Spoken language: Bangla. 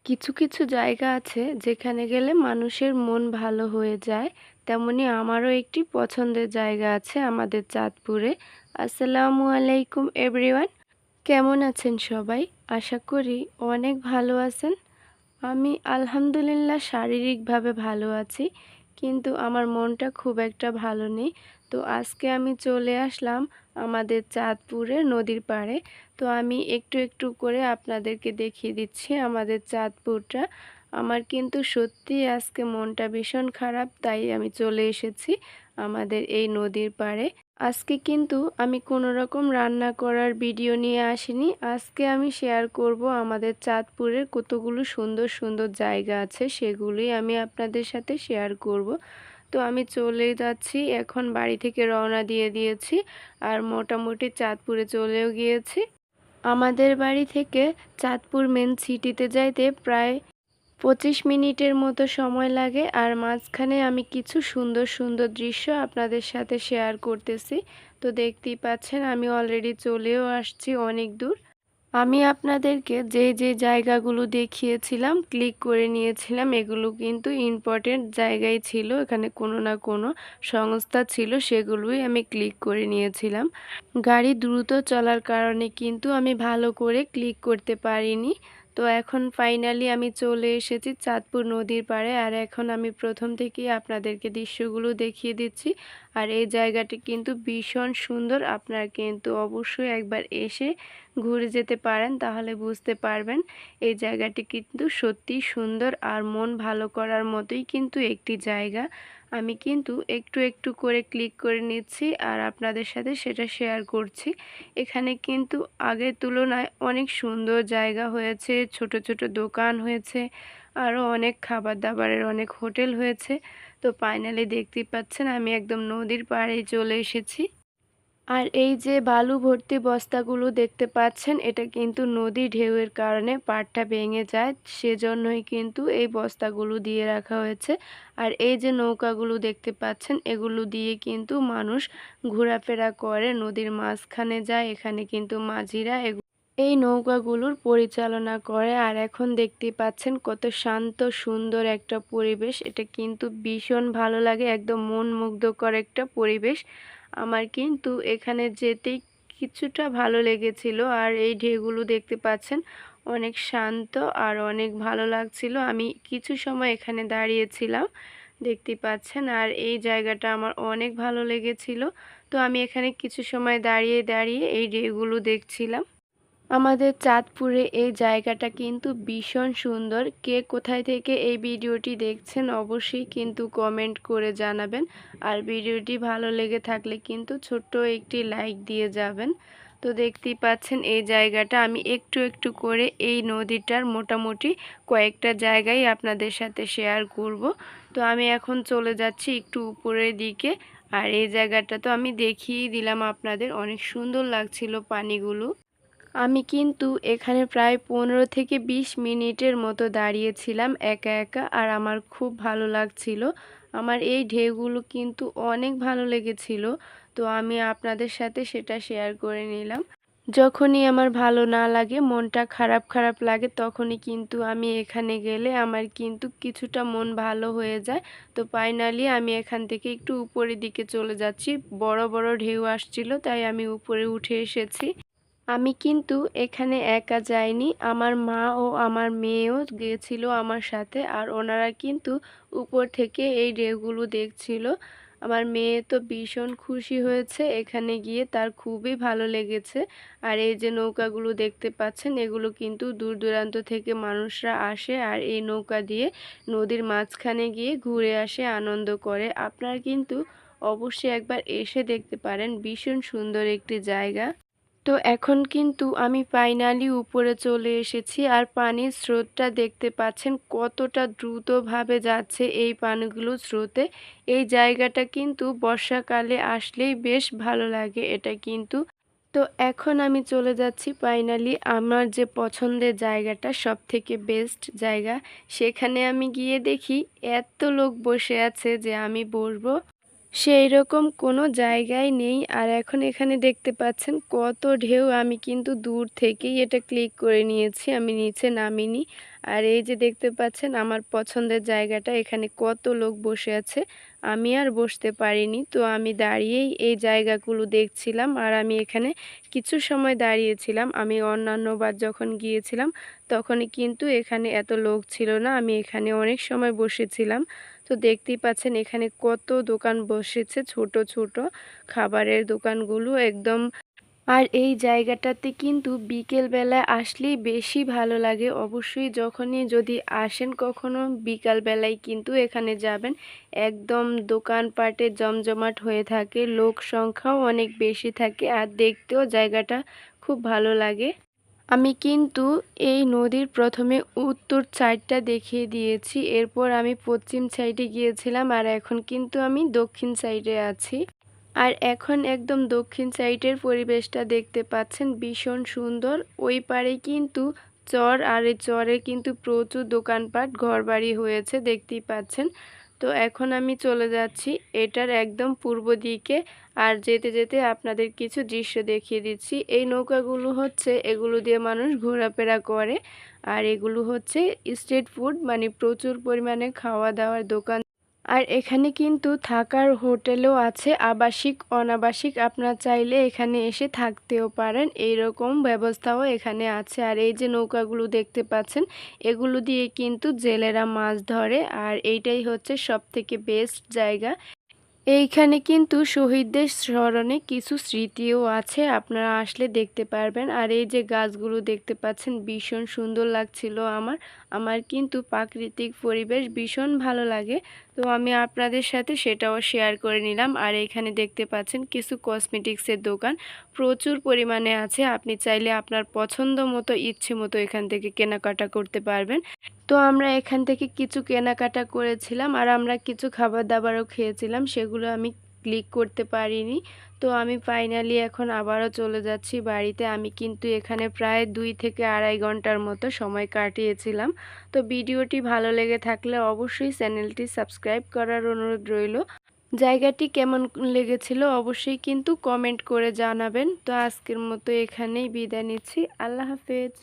কিছু কিছু জায়গা আছে যেখানে গেলে মানুষের মন ভালো হয়ে যায়। তেমনি আমারও একটি পছন্দের জায়গা আছে আমাদের চাঁদপুরে। আসসালামু আলাইকুম এভরিওয়ান। কেমন আছেন সবাই? আশা করি অনেক ভালো আছেন। আমি আলহামদুলিল্লাহ শারীরিকভাবে ভালো আছি, কিন্তু আমার মনটা খুব একটা ভালো নেই। তো আজকে আমি চলে আসলাম আমাদের চাঁদপুরের নদীর পাড়ে। তো আমি একটু একটু করে আপনাদেরকে দেখিয়ে দিচ্ছি আমাদের চাঁদপুরটা। আমার কিন্তু সত্যিই আজকে মনটা ভীষণ খারাপ, তাই আমি চলে এসেছি আমাদের এই নদীর পাড়ে। আজকে কিন্তু আমি কোনো রকম রান্না করার ভিডিও নিয়ে আসিনি। আজকে আমি শেয়ার করব আমাদের চাঁদপুরের কতগুলো সুন্দর সুন্দর জায়গা আছে, সেগুলোই আমি আপনাদের সাথে শেয়ার করব। তো আমি চলে যাচ্ছি, এখন বাড়ি থেকে রওনা দিয়ে দিয়েছি আর মোটামুটি চাঁদপুরে চলেও গিয়েছি। আমাদের বাড়ি থেকে চাঁদপুর মেন সিটিতে যাইতে প্রায় 25 মিনিটের মতো সময় লাগে, আর মাঝখানে আমি কিছু সুন্দর সুন্দর দৃশ্য আপনাদের সাথে শেয়ার করতেছি। তো দেখতেই পাচ্ছেন আমি অলরেডি চলেও আসছি অনেক দূর। আমি আপনাদেরকে যে যে জায়গাগুলো দেখিয়েছিলাম, ক্লিক করে নিয়েছিলাম, এগুলো কিন্তু ইম্পর্টেন্ট জায়গায় ছিল। এখানে কোনো না কোনো সংস্থা ছিল, সেগুলোই আমি ক্লিক করে নিয়েছিলাম। গাড়ি দ্রুত চলার কারণে কিন্তু আমি ভালো করে ক্লিক করতে পারিনি। তো এখন ফাইনালি আমি চলে এসেছি চাঁদপুর নদীর পাড়ে, আর এখন আমি প্রথম থেকেই আপনাদেরকে দৃশ্যগুলো দেখিয়ে দিচ্ছি। আর এই জায়গাটি কিন্তু ভীষণ সুন্দর, আপনারা কিন্তু অবশ্যই একবার এসে ঘুরে যেতে পারেন, তাহলে বুঝতে পারবেন এই জায়গাটি কিন্তু সত্যিই সুন্দর আর মন ভালো করার মতোই কিন্তু একটি জায়গা। আমি কিন্তু একটু একটু করে ক্লিক করে নিচ্ছি আর আপনাদের সাথে সেটা শেয়ার করছি। এখানে কিন্তু আগের তুলনায় অনেক সুন্দর জায়গা হয়েছে, ছোট ছোট দোকান হয়েছে, আরও অনেক খাবার দাবারের অনেক হোটেল হয়েছে। তো ফাইনালি দেখতেই পাচ্ছেন আমি একদম নদীর পাড়েই চলে এসেছি। আর এই যে বালু ভর্তি বস্তাগুলো দেখতে পাচ্ছেন, এটা কিন্তু নদী ঢেউয়ের কারণে পাড়টা ভেঙে যায়, সেজন্যই কিন্তু এই বস্তাগুলো দিয়ে রাখা হয়েছে। আর এই যে নৌকাগুলো দেখতে পাচ্ছেন, এগুলো দিয়ে কিন্তু মানুষ ঘোরাফেরা করে, নদীর মাঝখানে যায়। এখানে কিন্তু মাঝিরা এই নৌকাগুলোর পরিচালনা করে। আর এখন দেখতেই পাচ্ছেন কত শান্ত সুন্দর একটা পরিবেশ, এটা কিন্তু ভীষণ ভালো লাগে, একদম মন মুগ্ধকর একটা পরিবেশ। আমার কিন্তু এখানে যেতেই কিছুটা ভালো লেগেছিল। আর এই ঢেউগুলো দেখতে পাচ্ছেন অনেক শান্ত আর অনেক ভালো লাগছিল। আমি কিছু সময় এখানে দাঁড়িয়েছিলাম, দেখতে পাচ্ছেন, আর এই জায়গাটা আমার অনেক ভালো লেগেছিল। তো আমি এখানে কিছু সময় দাঁড়িয়ে দাঁড়িয়ে এই ঢেউগুলো দেখছিলাম। আমাদের চাঁদপুরে এই জায়গাটা কিন্তু ভীষণ সুন্দর। কে কোথায় থেকে এই ভিডিওটি দেখছেন অবশ্যই কিন্তু কমেন্ট করে জানাবেন। আর ভিডিওটি ভালো লেগে থাকলে কিন্তু ছোট্ট একটি লাইক দিয়ে যাবেন। তো দেখতেই পাচ্ছেন এই জায়গাটা আমি একটু একটু করে এই নদীটার মোটামুটি কয়েকটা জায়গায় আপনাদের সাথে শেয়ার করব। তো আমি এখন চলে যাচ্ছি একটু উপরের দিকে। আর এই জায়গাটা তো আমি দেখিয়েই দিলাম আপনাদের, অনেক সুন্দর লাগছিল পানিগুলো। আমি কিন্তু এখানে প্রায় 15 থেকে 20 মিনিটের মতো দাঁড়িয়েছিলাম একা একা, আর আমার খুব ভালো লাগছিল। আমার এই ঢেউগুলো কিন্তু অনেক ভালো লেগেছিল। তো আমি আপনাদের সাথে সেটা শেয়ার করে নিলাম। যখনই আমার ভালো না লাগে, মনটা খারাপ খারাপ লাগে, তখনই কিন্তু আমি এখানে গেলে আমার কিন্তু কিছুটা মন ভালো হয়ে যায়। তো ফাইনালি আমি এখান থেকে একটু উপরের দিকে চলে যাচ্ছি, বড় বড় ঢেউ আসছিল, তাই আমি উপরে উঠে এসেছি। আমি কিন্তু এখানে একা যাইনি, আমার মা ও আমার মেয়েও গিয়েছিল আমার সাথে। আর ওনারা কিন্তু উপর থেকে এই ঢেউগুলো দেখছিল। আমার মেয়ে তো ভীষণ খুশি হয়েছে এখানে গিয়ে, তার খুবই ভালো লেগেছে। আর এই যে নৌকাগুলো দেখতে পাচ্ছেন, এগুলো কিন্তু দূর দূরান্ত থেকে মানুষরা আসে আর এই নৌকা দিয়ে নদীর মাঝখানে গিয়ে ঘুরে আসে, আনন্দ করে। আপনারা কিন্তু অবশ্যই একবার এসে দেখতে পারেন, ভীষণ সুন্দর একটি জায়গা। তো এখন কিন্তু আমি ফাইনালি উপরে চলে এসেছি, আর পানির স্রোতটা দেখতে পাচ্ছেন কতটা দ্রুতভাবে যাচ্ছে এই পানিগুলো স্রোতে। এই জায়গাটা কিন্তু বর্ষাকালে আসলেই বেশ ভালো লাগে এটা কিন্তু। তো এখন আমি চলে যাচ্ছি ফাইনালি আমার যে পছন্দের জায়গাটা, সব থেকে বেস্ট জায়গা, সেখানে আমি গিয়ে দেখি এত লোক বসে আছে যে আমি বসবো সেই রকম কোনো জায়গায় নেই। আর এখন এখানে দেখতে পাচ্ছেন কত ঢেউ, আমি কিন্তু দূর থেকেই এটা ক্লিক করে নিয়েছি, আমি নিচে নামিনি। আর এই যে দেখতে পাচ্ছেন আমার পছন্দের জায়গাটা, এখানে কত লোক বসে আছে। আমি আর বসতে পারিনি, তো আমি দাঁড়িয়েই এই জায়গাগুলো দেখছিলাম। আর আমি এখানে কিছু সময় দাঁড়িয়েছিলাম। আমি অন্যান্যবার যখন গিয়েছিলাম তখনই কিন্তু এখানে এত লোক ছিল না, আমি এখানে অনেক সময় বসেছিলাম। তো দেখতেই পাচ্ছেন এখানে কত দোকান বসেছে, ছোট ছোট খাবারের দোকানগুলো একদম। আর এই জায়গাটাতে কিন্তু বিকেল বেলায় আসলেই বেশি ভালো লাগে। অবশ্যই যখনই যদি আসেন কখনো বিকাল বেলায় কিন্তু এখানে যাবেন, একদম দোকানপাটে জমজমাট হয়ে থাকে, লোক সংখ্যাও অনেক বেশি থাকে আর দেখতেও জায়গাটা খুব ভালো লাগে। আমি কিন্তু এই নদীর প্রথমে উত্তর সাইডটা দেখিয়ে দিয়েছি, এরপর আমি পশ্চিম সাইডে গিয়েছিলাম আর এখন কিন্তু আমি দক্ষিণ সাইডে আছি। আর এখন একদম দক্ষিণ সাইডের পরিবেশটা দেখতে পাচ্ছেন, ভীষণ সুন্দর। ওই পারে কিন্তু চর, আর এই চরে কিন্তু প্রচুর দোকানপাট ঘরবাড়ি হয়েছে, দেখতেই পাচ্ছেন। তো এখন আমি চলে যাচ্ছি এটার একদম পূর্ব দিকে। আর যেতে যেতে আপনাদের কিছু দৃশ্য দেখিয়ে দিচ্ছি। এই নৌকাগুলো হচ্ছে, এগুলো দিয়ে মানুষ ঘোরাফেরা করে। আর এগুলো হচ্ছে স্ট্রিট ফুড, মানে প্রচুর পরিমাণে খাওয়া দাওয়ার দোকান। আর এখানে কিন্তু থাকার হোটেলও আছে, আবাসিক অনাবাসিক, আপনার চাইলে এখানে এসে থাকতেও পারেন, এইরকম ব্যবস্থাও এখানে আছে। আর এই যে নৌকাগুলো দেখতে পাচ্ছেন, এগুলো দিয়ে কিন্তু জেলেরা মাছ ধরে। আর এইটাই হচ্ছে সবথেকে বেস্ট জায়গা। এইখানে কিন্তু শহীদদের স্মরণে কিছু স্মৃতিও আছে, আপনারা আসলে দেখতে পারবেন। আর এই যে গাছগুলো দেখতে পাচ্ছেন, ভীষণ সুন্দর লাগছিল আমার। আমার কিন্তু প্রাকৃতিক পরিবেশ ভীষণ ভালো লাগে, তো আমি আপনাদের সাথে সেটাও শেয়ার করে নিলাম। আর এখানে দেখতে পাচ্ছেন কিছু কসমেটিক্সের দোকান প্রচুর পরিমাণে আছে, আপনি চাইলে আপনার পছন্দ মতো ইচ্ছে মতো এখান থেকে কেনাকাটা করতে পারবেন। তো আমরা এখান থেকে কিছু কেনাকাটা করেছিলাম আর আমরা কিছু খাবার দাবারও খেয়েছিলাম, সেগুলো আমি ক্লিক করতে পারিনি। তো আমি ফাইনালি এখন আবারও চলে যাচ্ছি বাড়িতে। আমি কিন্তু এখানে প্রায় 2 থেকে আড়াই ঘন্টার মতো সময় কাটিয়েছিলাম। তো ভিডিওটি ভালো লেগে থাকলে অবশ্যই চ্যানেলটি সাবস্ক্রাইব করার অনুরোধ রইল। জায়গাটি কেমন লেগেছিল অবশ্যই কিন্তু কমেন্ট করে জানাবেন। তো আজকের মতো এখানেই বিদায় নিচ্ছি। আল্লাহ হাফেজ।